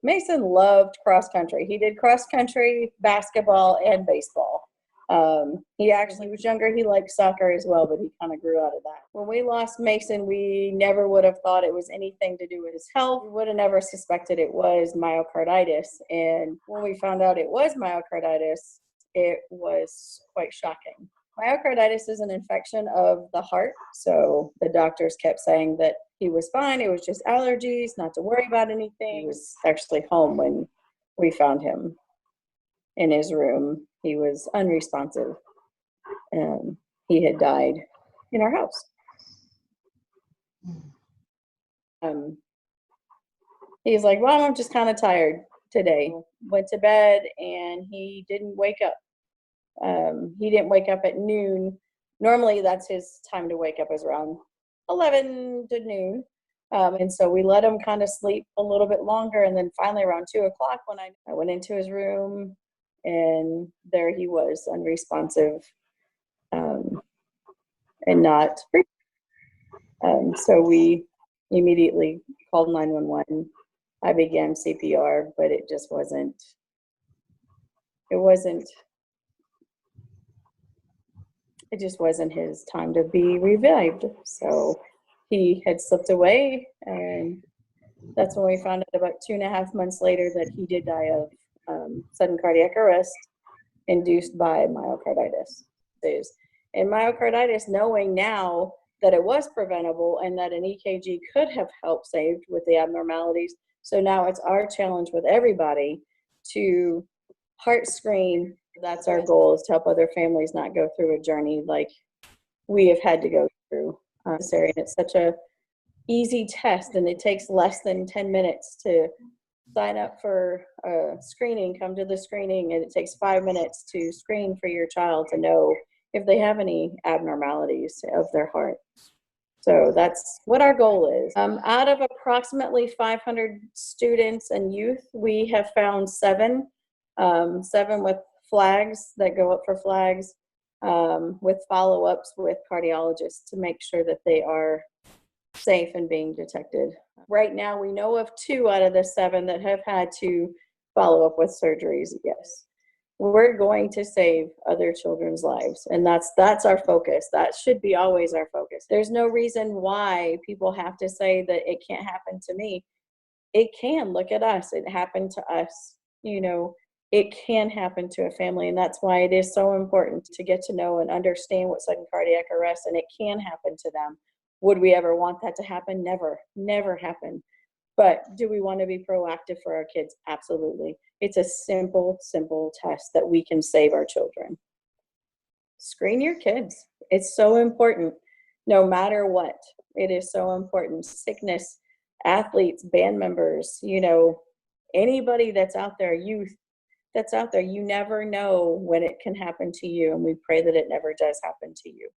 Mason loved cross country. He did cross country, basketball, and baseball. He actually was younger. He liked soccer as well, but he kind of grew out of that. When we lost Mason, we never would have thought it was anything to do with his health. We would have never suspected it was myocarditis. And when we found out it was myocarditis, it was quite shocking. Myocarditis is an infection of the heart. So the doctors kept saying that he was fine. It was just allergies, not to worry about anything. He was actually home when we found him in his room. He was unresponsive. He had died in our house. He's like, well, I'm just kind of tired today. Went to bed and he didn't wake up. He didn't wake up at noon. Normally that's his time to wake up, is around 11 to noon. And so we let him kind of sleep a little bit longer. And then finally around 2 o'clock when I went into his room, and there he was, unresponsive, and not free. So we immediately called 911. I began CPR, but it just wasn't his time to be revived. So he had slipped away, and that's when we found out about 2.5 months later that he did die of sudden cardiac arrest induced by myocarditis. And myocarditis, knowing now that it was preventable and that an EKG could have helped save with the abnormalities. So now it's our challenge with everybody to heart screen. That's our goal, is to help other families not go through a journey like we have had to go through. And it's such a easy test, and it takes less than 10 minutes to sign up for a screening, come to the screening, and it takes 5 minutes to screen for your child to know if they have any abnormalities of their heart. So that's what our goal is. Out of approximately 500 students and youth, we have found seven with flags that go up for flags, with follow-ups with cardiologists to make sure that they are safe and being detected. Right now, we know of 2 out of the 7 that have had to follow up with surgeries. Yes, we're going to save other children's lives, and that's our focus. That should be always our focus. There's no reason why people have to say that it can't happen to me. It can. Look at us. It happened to us. It can happen to a family, and that's why it is so important to get to know and understand what sudden cardiac arrest, and it can happen to them. Would we ever want that to happen? Never happen. But do we want to be proactive for our kids? Absolutely. It's a simple test that we can save our children. Screen your kids. It's so important, no matter what. It is so important. Sickness, athletes, band members, anybody that's out there, youth that's out there, you never know when it can happen to you. And we pray that it never does happen to you.